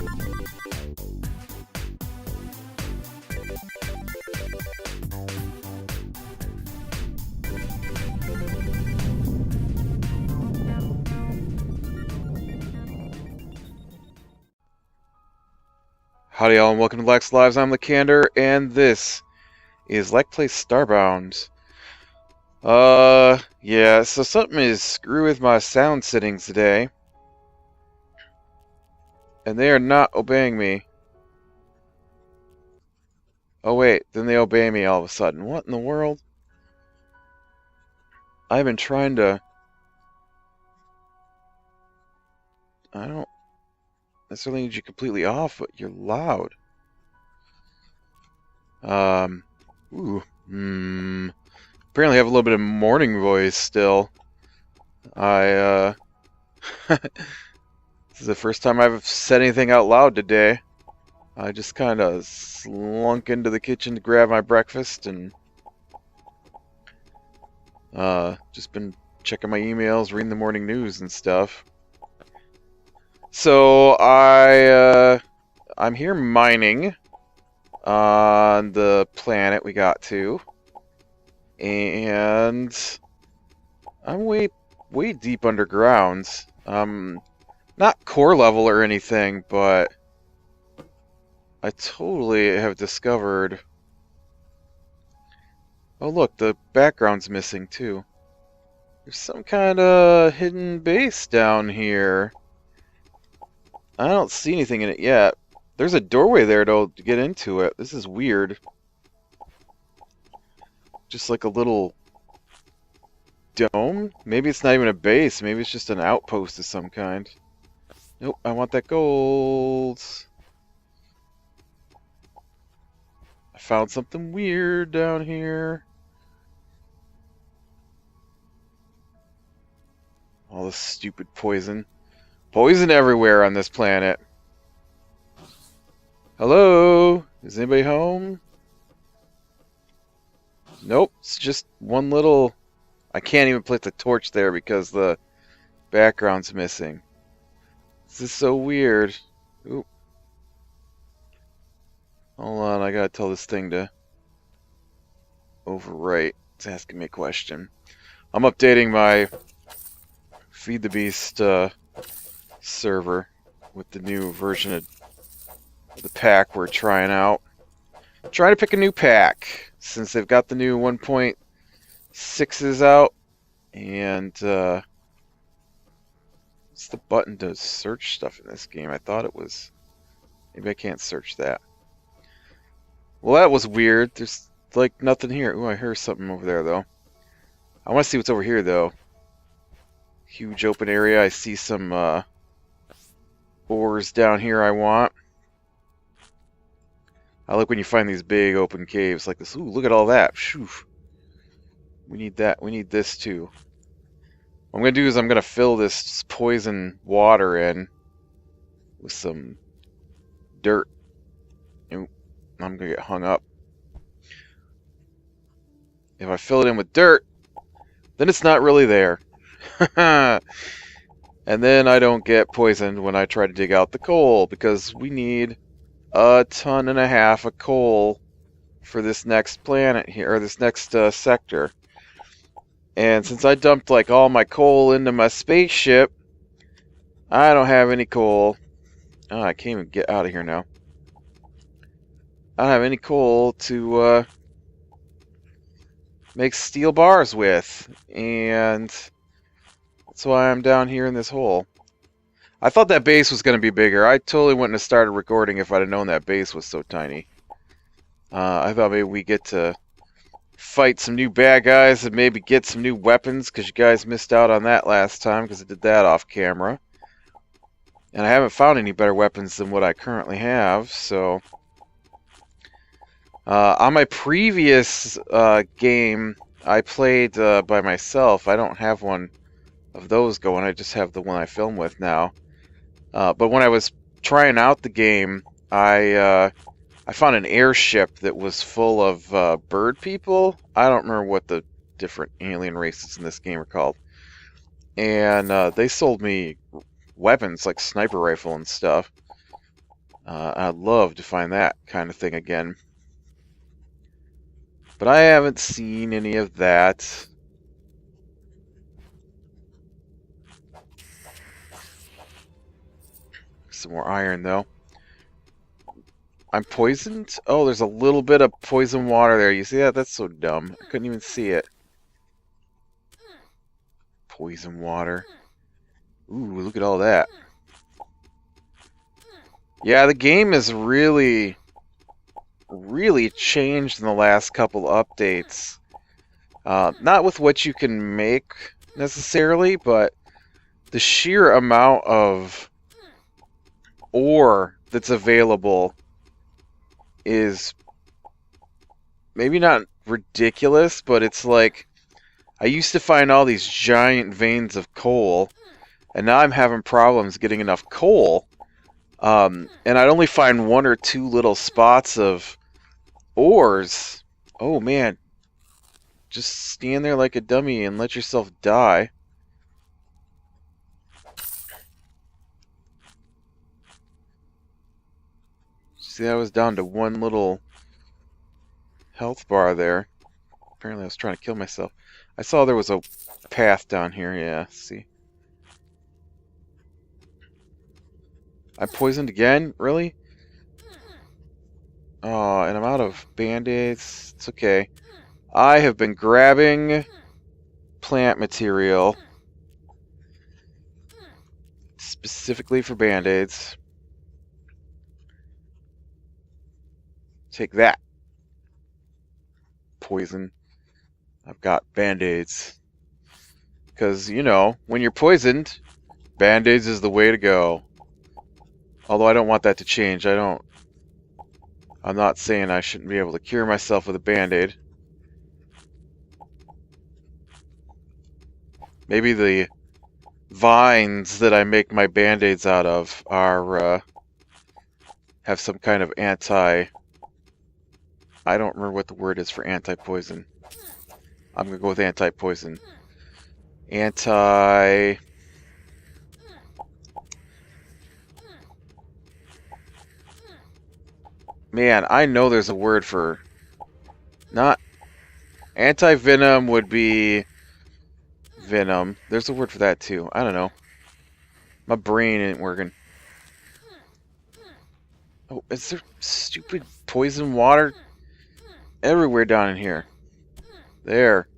Howdy y'all and welcome to Lac Lives. I'm Lacander and this is Lac Plays Starbound. Yeah, so something is screw with my sound settings today. And they are not obeying me. Oh wait, then they obey me all of a sudden. What in the world? I've been trying to... I don't necessarily need you completely off, but you're loud. Ooh. Apparently I have a little bit of morning voice still. This is the first time I've said anything out loud today. I just kind of slunk into the kitchen to grab my breakfast and just been checking my emails, reading the morning news and stuff. So I'm here mining on the planet we got to, and I'm way deep underground. Not core level or anything, but I totally have discovered... Oh look, the background's missing too. There's some kind of hidden base down here. I don't see anything in it yet. There's a doorway there to get into it. This is weird. Just like a little dome? Maybe it's not even a base. Maybe it's just an outpost of some kind. Nope, I want that gold. I found something weird down here. All this stupid poison. Poison everywhere on this planet. Hello? Is anybody home? Nope, it's just one little... I can't even put the torch there because the background's missing. This is so weird. Oop. Hold on, I gotta tell this thing to overwrite. It's asking me a question. I'm updating my Feed the Beast server with the new version of the pack we're trying out. I'm trying to pick a new pack since they've got the new 1.6s out, and what's the button to search stuff in this game? I thought it was... Maybe I can't search that. Well, that was weird. There's like nothing here. Ooh, I hear something over there though. I want to see what's over here though. Huge open area. I see some ores down here I want. I like when you find these big open caves like this. Ooh, look at all that. Phew. We need that. We need this too. What I'm going to do is I'm going to fill this poison water in with some dirt. Ooh, I'm going to get hung up. If I fill it in with dirt, then it's not really there. And then I don't get poisoned when I try to dig out the coal, because we need 1.5 tons of coal for this next planet here, or this next sector. And since I dumped like all my coal into my spaceship, I don't have any coal. Oh, I can't even get out of here now. I don't have any coal to make steel bars with, and that's why I'm down here in this hole. I thought that base was going to be bigger. I totally wouldn't have started recording if I'd have known that base was so tiny. I thought maybe we get to fight some new bad guys and maybe get some new weapons, because you guys missed out on that last time because I did that off camera. And I haven't found any better weapons than what I currently have, so... on my previous game, I played by myself. I don't have one of those going. I just have the one I film with now. But when I was trying out the game, I found an airship that was full of bird people. I don't remember what the different alien races in this game are called. And they sold me weapons like sniper rifle and stuff. I'd love to find that kind of thing again. But I haven't seen any of that. Some more iron, though. I'm poisoned? Oh, there's a little bit of poison water there. You see that? That's so dumb. I couldn't even see it. Poison water. Ooh, look at all that. Yeah, the game has really changed in the last couple updates. Not with what you can make, necessarily, but the sheer amount of ore that's available is maybe not ridiculous, but it's like I used to find all these giant veins of coal, and now I'm having problems getting enough coal. And I'd only find one or two little spots of ores. Oh man, just stand there like a dummy and let yourself die. See, I was down to one little health bar there. Apparently I was trying to kill myself. I saw there was a path down here, yeah, see. I'm poisoned again? Really? Oh, and I'm out of band-aids. It's okay. I have been grabbing plant material specifically for band-aids. Take that. Poison. I've got band-aids. Because, you know, when you're poisoned, band-aids is the way to go. Although I don't want that to change. I'm not saying I shouldn't be able to cure myself with a band-aid. Maybe the vines that I make my band-aids out of are, have some kind of I don't remember what the word is for anti-poison. I'm gonna go with anti-poison. Man, I know there's a word for... Not... Anti-venom would be... Venom. There's a word for that too. I don't know. My brain ain't working. Oh, is there stupid poison water everywhere down in here? There.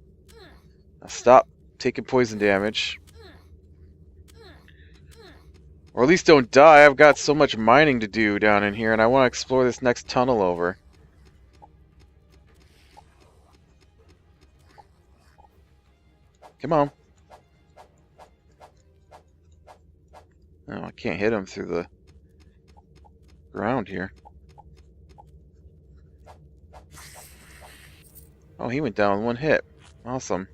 Now stop taking poison damage. Or at least don't die. I've got so much mining to do down in here, and I want to explore this next tunnel over. Come on. Oh, I can't hit him through the ground here. Oh, he went down in one hit. Awesome.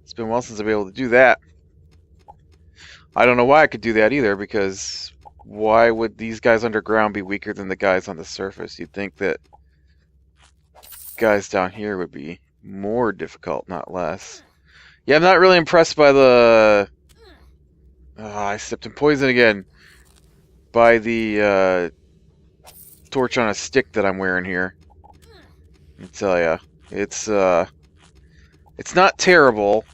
It's been a while since I've been able to do that. I don't know why I could do that either, because why would these guys underground be weaker than the guys on the surface? You'd think that guys down here would be more difficult, not less. Yeah, I'm not really impressed by the... I stepped in poison again. By the torch on a stick that I'm wearing here. Let me tell ya, it's not terrible,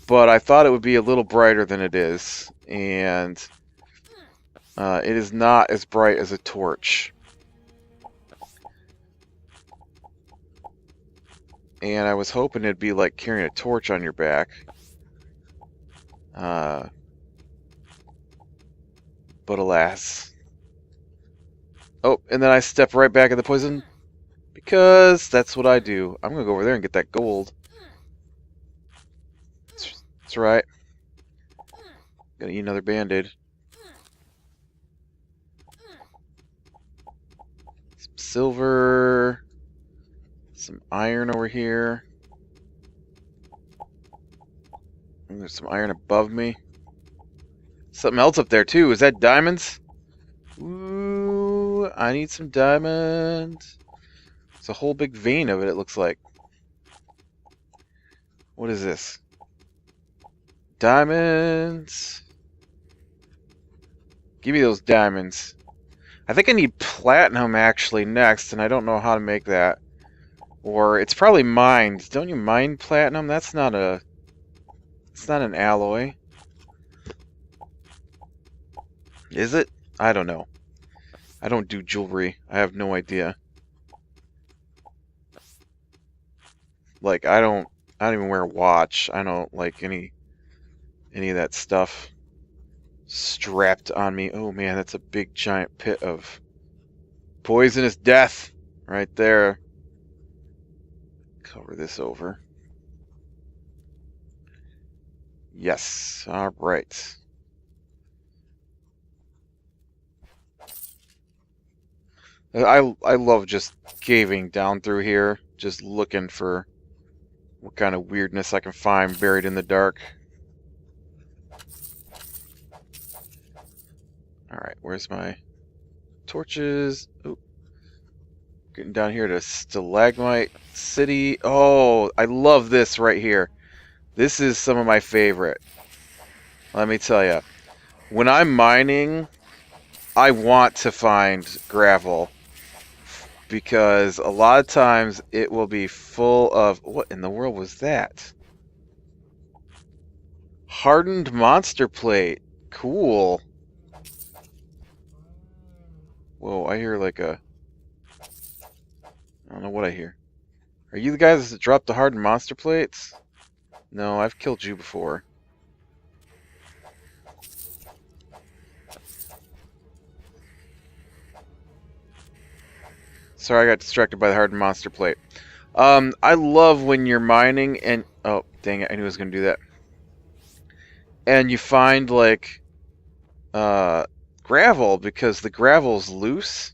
but I thought it would be a little brighter than it is, and it is not as bright as a torch. And I was hoping it'd be like carrying a torch on your back. But alas. Oh, and then I step right back in the poison, because that's what I do. I'm gonna go over there and get that gold. That's right. Gonna eat another band-aid. Some silver. Some iron over here. And there's some iron above me. Something else up there too. Is that diamonds? Ooh, I need some diamonds. It's a whole big vein of it, it looks like. What is this? Diamonds. Give me those diamonds. I think I need platinum actually next, and I don't know how to make that. Or it's probably mined. Don't you mine platinum? That's not a... It's not an alloy. Is it? I don't know. I don't do jewelry. I have no idea. Like, I don't even wear a watch. I don't like any of that stuff strapped on me. Oh man, that's a big giant pit of poisonous death right there. Cover this over. Yes. All right. I love just caving down through here, just looking for what kind of weirdness I can find buried in the dark. Alright, where's my torches? Oh, getting down here to Stalagmite City. Oh, I love this right here. This is some of my favorite. Let me tell you. When I'm mining, I want to find gravel. Because a lot of times it will be full of... What in the world was that? Hardened monster plate. Cool. Whoa, I hear like a... I don't know what I hear. Are you the guys that dropped the hardened monster plates? No, I've killed you before. Sorry, I got distracted by the hardened monster plate. I love when you're mining and... Oh, dang it, I knew I was going to do that. And you find, like, gravel, because the gravel's loose.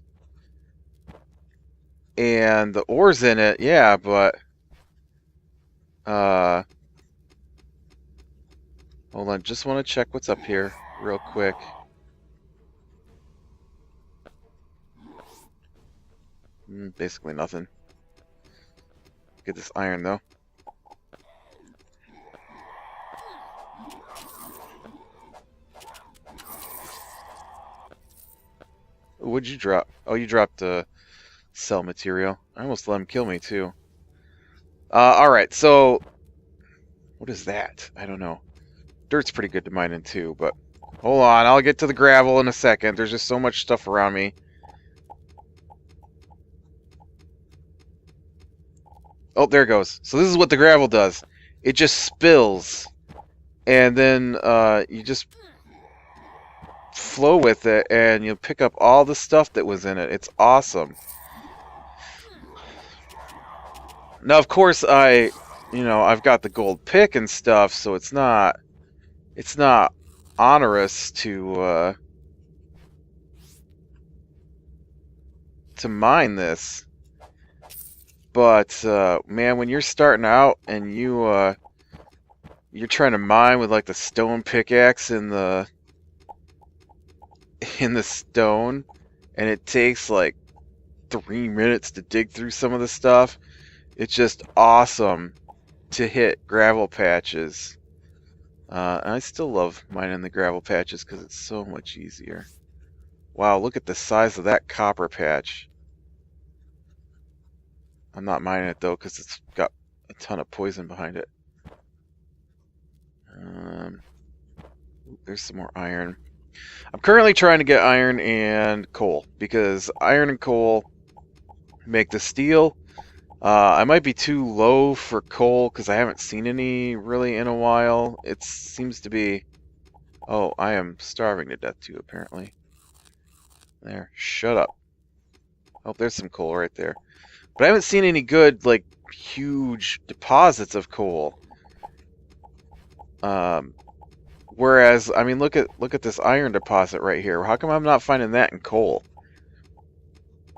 And the ore's in it, yeah, but... Hold on, just want to check what's up here real quick. Basically nothing. Get this iron, though. What'd you drop? Oh, you dropped cell material. I almost let him kill me, too. Alright, so... What is that? I don't know. Dirt's pretty good to mine in, too, but... Hold on, I'll get to the gravel in a second. There's just so much stuff around me. Oh, there it goes. So this is what the gravel does. It just spills. And then you just flow with it, and you'll pick up all the stuff that was in it. It's awesome. Now, of course, I've got the gold pick and stuff, so it's not onerous to mine this. But man, when you're starting out and you're trying to mine with like the stone pickaxe in the stone, and it takes like 3 minutes to dig through some of the stuff, it's just awesome to hit gravel patches. And I still love mining the gravel patches because it's so much easier. Wow, look at the size of that copper patch. I'm not mining it though because it's got a ton of poison behind it. There's some more iron. I'm currently trying to get iron and coal because iron and coal make the steel. I might be too low for coal because I haven't seen any really in a while. It seems to be... Oh, I am starving to death too, apparently. There, shut up. Oh, there's some coal right there. But I haven't seen any good, like, huge deposits of coal. Whereas, I mean, look at this iron deposit right here. How come I'm not finding that in coal?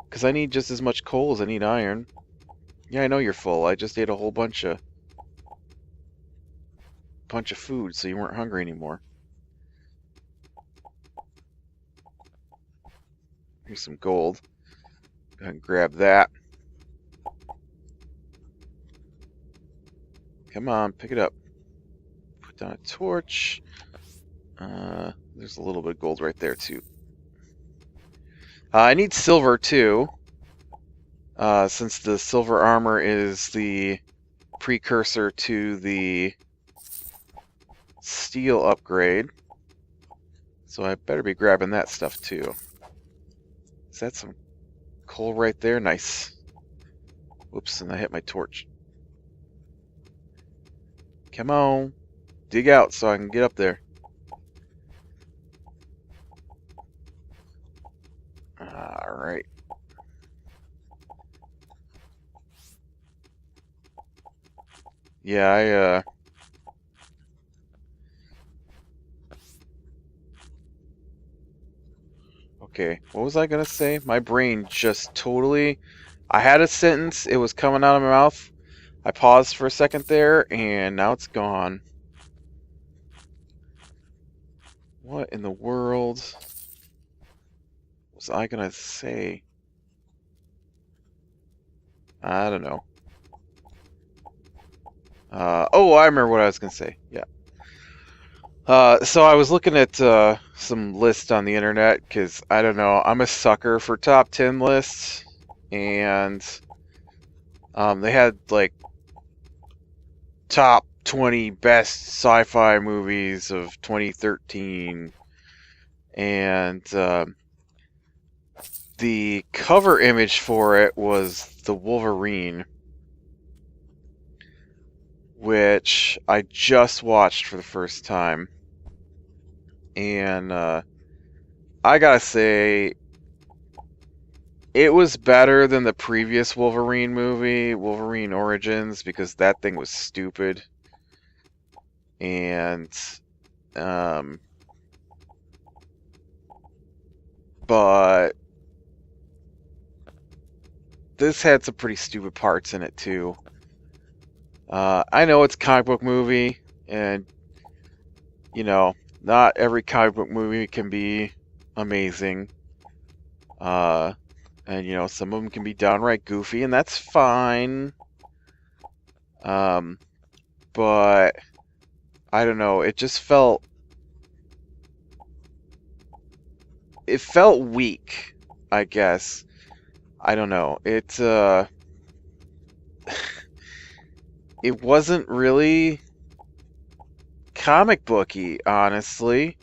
Because I need just as much coal as I need iron. Yeah, I know you're full. I just ate a whole bunch of food, so you weren't hungry anymore. Here's some gold. Go ahead and grab that. Come on, pick it up. Put down a torch. There's a little bit of gold right there, too. I need silver too, since the silver armor is the precursor to the steel upgrade. So I better be grabbing that stuff too. Is that some coal right there? Nice. Whoops, and I hit my torch. Come on. Dig out so I can get up there. Alright. Yeah, okay, what was I gonna say? My brain just totally... I had a sentence, it was coming out of my mouth. I paused for a second there, and now it's gone. What in the world was I gonna say? I don't know. Oh, I remember what I was gonna say. Yeah. So I was looking at some lists on the internet because I don't know. I'm a sucker for top 10 lists, and they had like top 20 best sci-fi movies of 2013, and the cover image for it was the Wolverine, which I just watched for the first time. And I gotta say, it was better than the previous Wolverine movie, Wolverine Origins, because that thing was stupid. And, but this had some pretty stupid parts in it too. I know it's a comic book movie, and, you know, not every comic book movie can be amazing. And, you know, some of them can be downright goofy, and that's fine. But, I don't know, it just felt... It felt weak, I guess. I don't know. It wasn't really comic booky, honestly.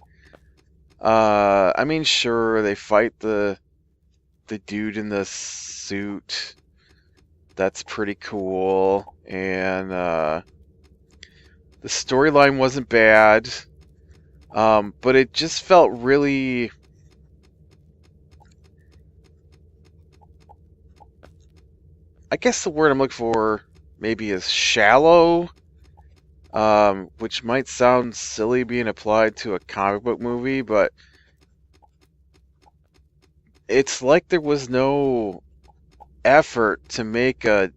I mean, sure, they fight the dude in the suit. That's pretty cool. And the storyline wasn't bad. But it just felt really... I guess the word I'm looking for maybe is shallow. Which might sound silly being applied to a comic book movie, but it's like there was no effort to make a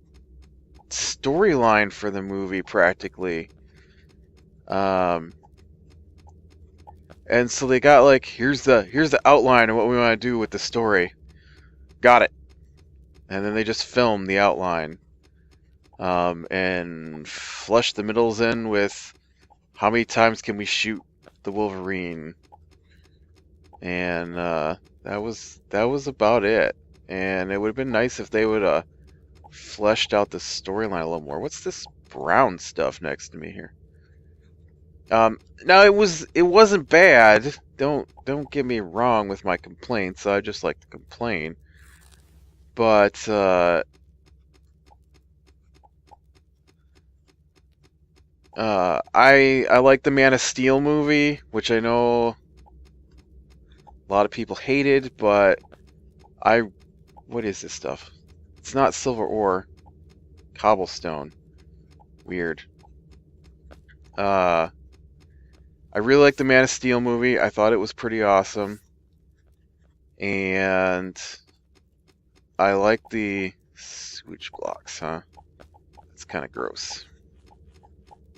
storyline for the movie, practically. And so they got like, here's the outline of what we want to do with the story. Got it. And then they just filmed the outline. And flush the middles in with how many times can we shoot the Wolverine. And that was about it. And it would have been nice if they would have fleshed out the storyline a little more. What's this brown stuff next to me here? Now it wasn't bad. Don't get me wrong with my complaints. I just like to complain. But I like the Man of Steel movie, which I know a lot of people hated, but what is this stuff? It's not silver ore. Cobblestone. Weird. I really like the Man of Steel movie. I thought it was pretty awesome. And I like the sewage blocks, huh? It's kind of gross.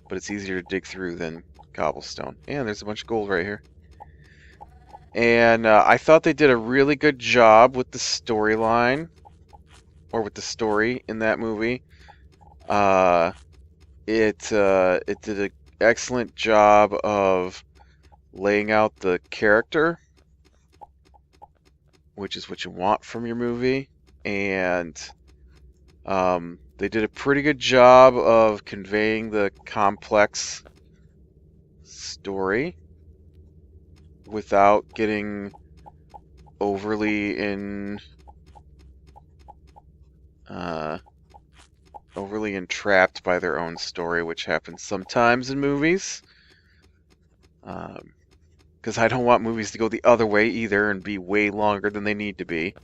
But it's easier to dig through than cobblestone. And there's a bunch of gold right here. And I thought they did a really good job with the storyline, or with the story in that movie. It did an excellent job of laying out the character. which is what you want from your movie. And they did a pretty good job of conveying the complex story without getting overly entrapped by their own story, which happens sometimes in movies. Because I don't want movies to go the other way either and be way longer than they need to be.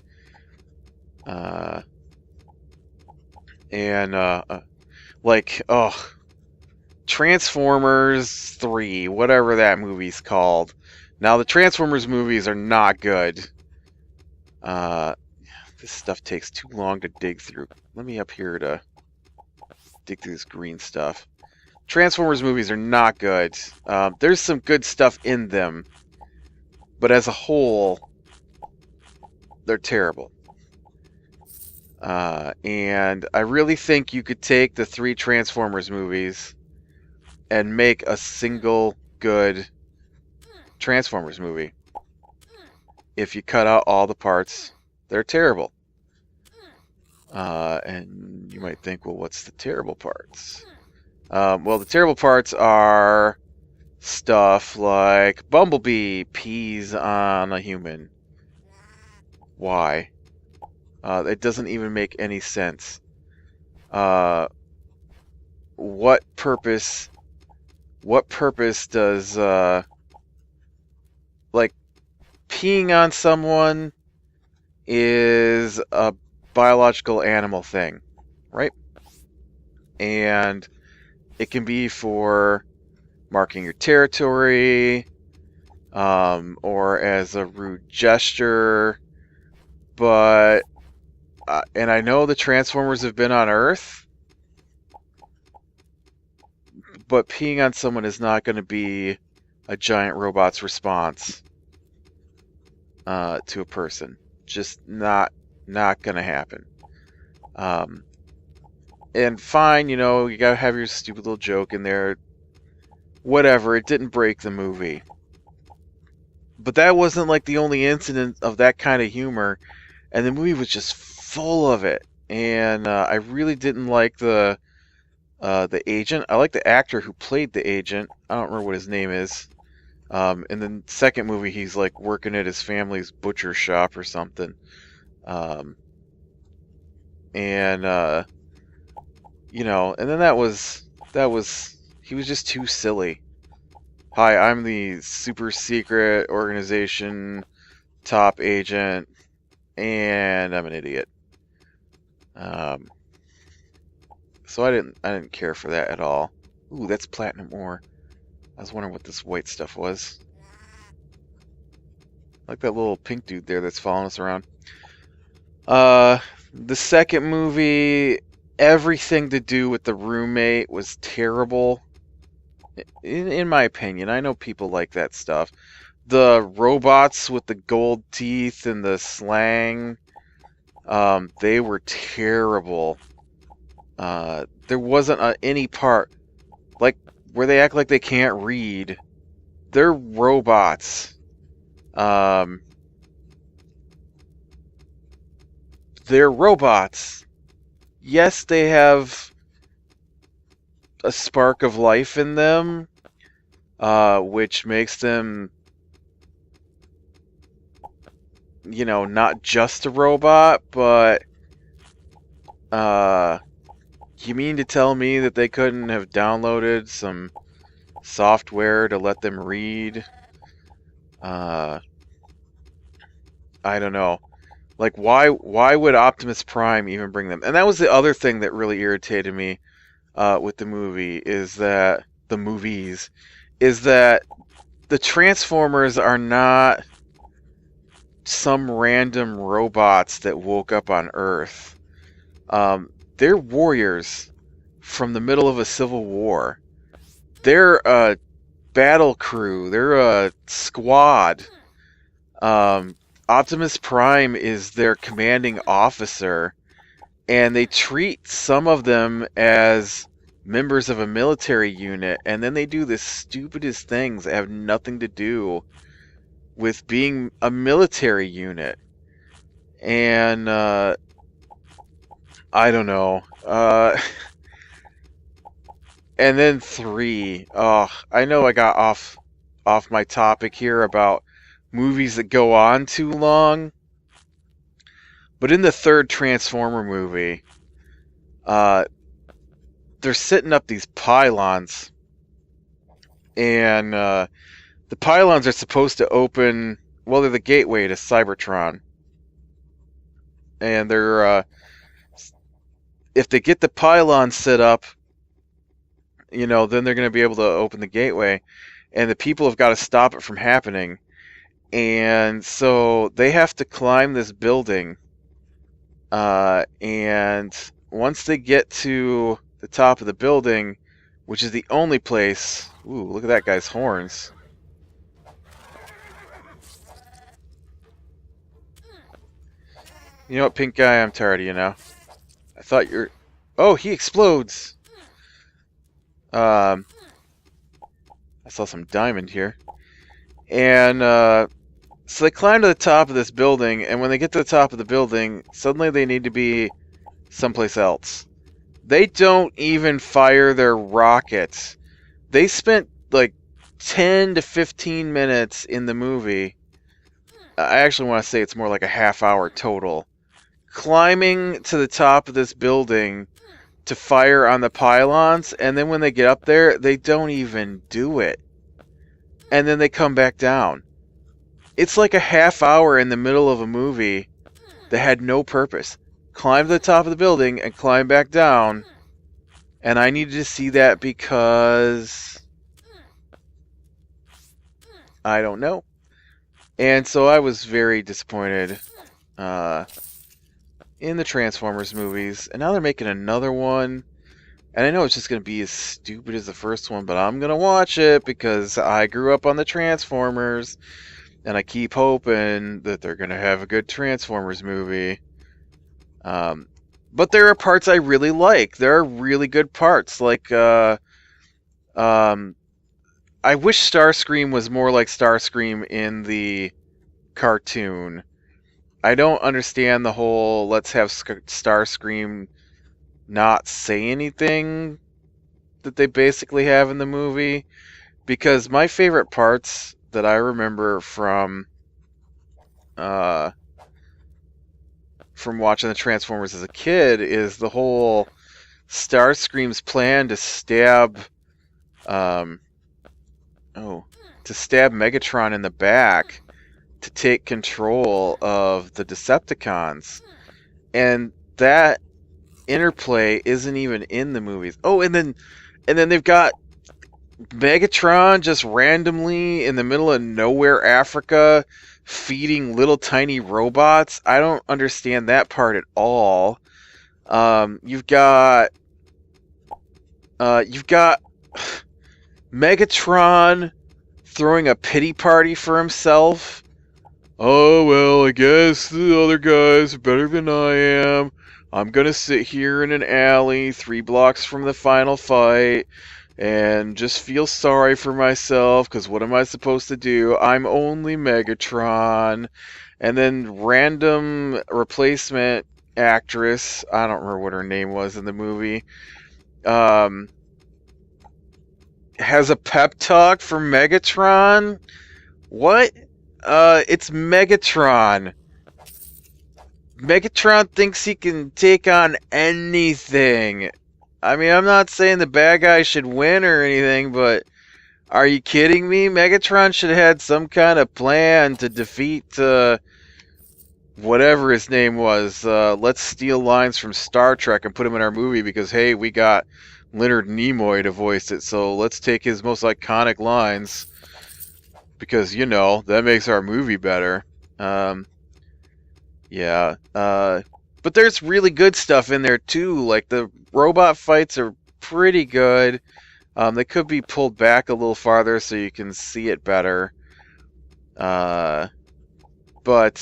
Transformers 3, whatever that movie's called. Now, the Transformers movies are not good. This stuff takes too long to dig through. Let me up here to dig through this green stuff. Transformers movies are not good. There's some good stuff in them, but as a whole, they're terrible. And I really think you could take the 3 Transformers movies and make a single good Transformers movie. If you cut out all the parts, they're terrible. And you might think, well, what's the terrible parts? Well, the terrible parts are stuff like Bumblebee pees on a human. Why? It doesn't even make any sense. What purpose does peeing on someone is a biological animal thing, right? And it can be for marking your territory, or as a rude gesture, but and I know the Transformers have been on Earth, but peeing on someone is not going to be a giant robot's response to a person. Just not going to happen. And fine, you gotta have your stupid little joke in there. Whatever, it didn't break the movie. But that wasn't like the only incident of that kind of humor, and the movie was just full of it. And I really didn't like the agent. I like the actor who played the agent. I don't remember what his name is. In the second movie, he's like working at his family's butcher shop or something. And then he was just too silly. Hi, I'm the super secret organization top agent, and I'm an idiot. So I didn't care for that at all. Ooh, that's platinum ore. I was wondering what this white stuff was. I like that little pink dude there that's following us around. The second movie, everything to do with the roommate was terrible. In my opinion, I know people like that stuff. The robots with the gold teeth and the slang, they were terrible. There wasn't any part like where they act like they can't read. They're robots. They're robots. Yes, they have a spark of life in them, which makes them, not just a robot, but you mean to tell me that they couldn't have downloaded some software to let them read? I don't know. Like, why would Optimus Prime even bring them? And that was the other thing that really irritated me with the movie, is that the Transformers are not some random robots that woke up on Earth. They're warriors from the middle of a civil war. They're a battle crew. They're a squad. Optimus Prime is their commanding officer, and they treat some of them as members of a military unit, and then they do the stupidest things that have nothing to do with being a military unit. And I don't know. And then 3. Oh, I know I got off my topic here about movies that go on too long. But in the third Transformer movie, they're setting up these pylons, and the pylons are supposed to open. Well, they're the gateway to Cybertron, and they're if they get the pylons set up, then they're going to be able to open the gateway, and the people have got to stop it from happening. And so they have to climb this building, and once they get to the top of the building, which is the only place... Ooh, look at that guy's horns. You know what, pink guy? I'm tired of you now. I thought you're... Oh, he explodes! I saw some diamond here. And, so they climb to the top of this building, and when they get to the top of the building, suddenly they need to be someplace else. They don't even fire their rockets. They spent like 10 to 15 minutes in the movie. I actually want to say it's more like a half hour total, climbing to the top of this building to fire on the pylons, and then when they get up there, they don't even do it. And then they come back down. It's like a half hour in the middle of a movie that had no purpose. Climb to the top of the building and climb back down. And I needed to see that because... I don't know. And so I was very disappointed in the Transformers movies. And now they're making another one. And I know it's just going to be as stupid as the first one, but I'm going to watch it because I grew up on the Transformers. And I keep hoping that they're going to have a good Transformers movie. But there are parts I really like. There are really good parts. Like, I wish Starscream was more like Starscream in the cartoon. I don't understand the whole let's have Starscream not say anything that they basically have in the movie. Because my favorite parts that I remember from watching the Transformers as a kid is the whole Starscream's plan to stab Megatron in the back to take control of the Decepticons. And that interplay isn't even in the movies. Oh, and then they've got Megatron just randomly in the middle of nowhere, Africa, feeding little tiny robots. I don't understand that part at all. You've got Megatron throwing a pity party for himself. Oh, well, I guess the other guys are better than I am. I'm gonna sit here in an alley 3 blocks from the final fight and just feel sorry for myself, because what am I supposed to do? I'm only Megatron. And then random replacement actress, I don't remember what her name was in the movie, has a pep talk for Megatron? What? It's Megatron. Megatron thinks he can take on anything. I mean, I'm not saying the bad guy should win or anything, but are you kidding me? Megatron should have had some kind of plan to defeat whatever his name was. Let's steal lines from Star Trek and put him in our movie because, hey, we got Leonard Nimoy to voice it, so let's take his most iconic lines because, that makes our movie better. Yeah. But there's really good stuff in there too. Like the robot fights are pretty good. They could be pulled back a little farther so you can see it better. But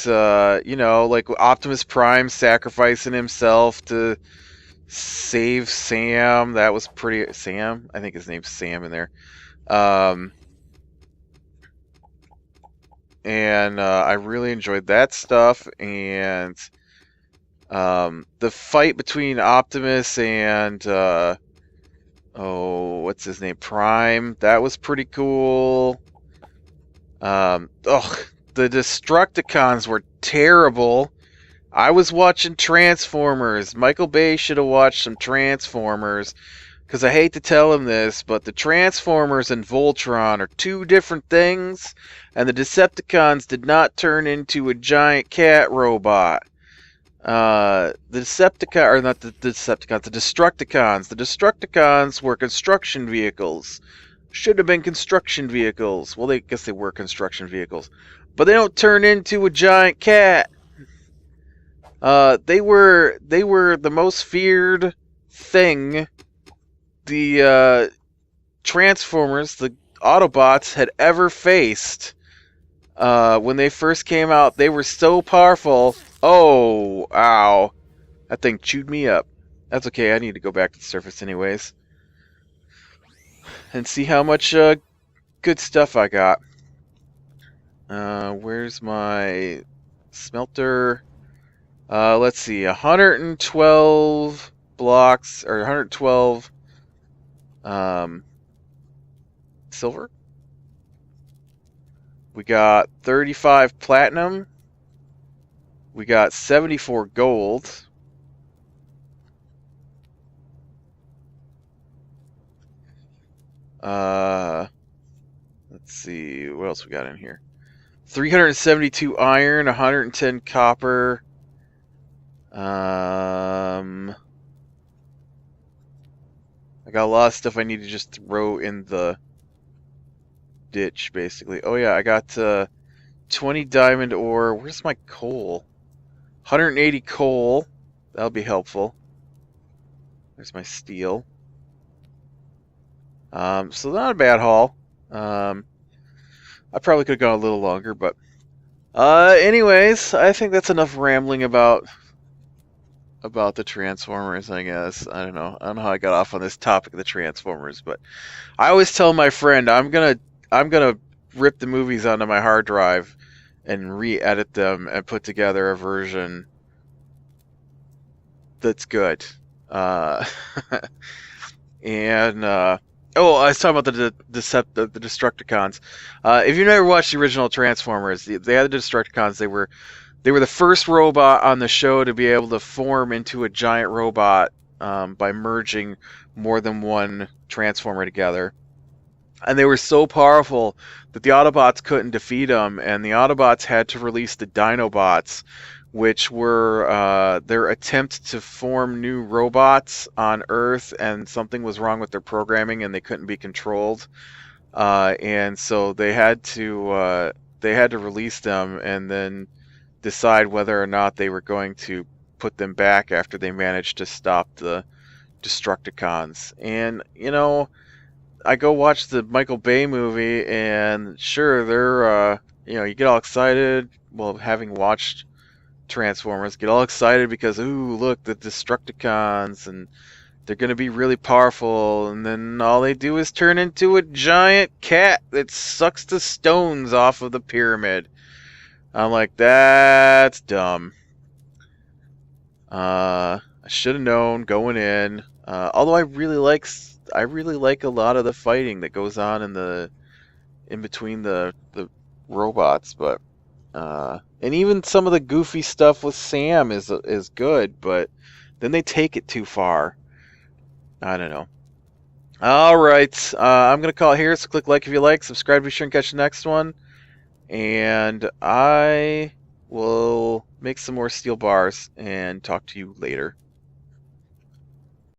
like Optimus Prime sacrificing himself to save Sam. That was pretty... Sam? I think his name's Sam in there. and I really enjoyed that stuff. And the fight between Optimus and what's his name, Prime, that was pretty cool. The Destructicons were terrible. I was watching Transformers. Michael Bay should have watched some Transformers. Because I hate to tell him this, but the Transformers and Voltron are two different things. And the Decepticons did not turn into a giant cat robot. The Decepticons, or not the Decepticons, the Destructicons. The Destructicons were construction vehicles. Should have been construction vehicles. Well, I guess they were construction vehicles. But they don't turn into a giant cat. They were the most feared thing the Transformers, the Autobots, had ever faced. When they first came out, they were so powerful. Oh, ow. That thing chewed me up. That's okay, I need to go back to the surface anyways. And see how much good stuff I got. Where's my smelter? Let's see, 112 blocks, or 112 silver. We got 35 platinum. We got 74 gold. Let's see, what else we got in here? 372 iron, 110 copper. I got a lot of stuff I need to just throw in the ditch, basically. Oh yeah, I got 20 diamond ore. Where's my coal? 180 coal. That'll be helpful. There's my steel. So not a bad haul. I probably could have gone a little longer, but anyways, I think that's enough rambling about the Transformers, I guess. I don't know how I got off on this topic of the Transformers, but I always tell my friend I'm gonna rip the movies onto my hard drive and re-edit them and put together a version that's good. And oh, I was talking about the Destructicons. If you've never watched the original Transformers, they had the Destructicons. They were the first robot on the show to be able to form into a giant robot by merging more than one Transformer together. And they were so powerful that the Autobots couldn't defeat them, and the Autobots had to release the Dinobots, which were their attempt to form new robots on Earth, and something was wrong with their programming and they couldn't be controlled. And so they had to release them and then decide whether or not they were going to put them back after they managed to stop the Destructicons. And, you know, I go watch the Michael Bay movie, and sure, they're, you get all excited, well, having watched Transformers, get all excited because, ooh, look, the Destructicons, and they're going to be really powerful, and then all they do is turn into a giant cat that sucks the stones off of the pyramid. I'm like, that's dumb. I should have known going in. Although I really like a lot of the fighting that goes on in between the robots, but and even some of the goofy stuff with Sam is good, but then they take it too far. I don't know. All right, I'm gonna call it here. So click like if you like, subscribe, be sure and catch the next one, and I will make some more steel bars and talk to you later.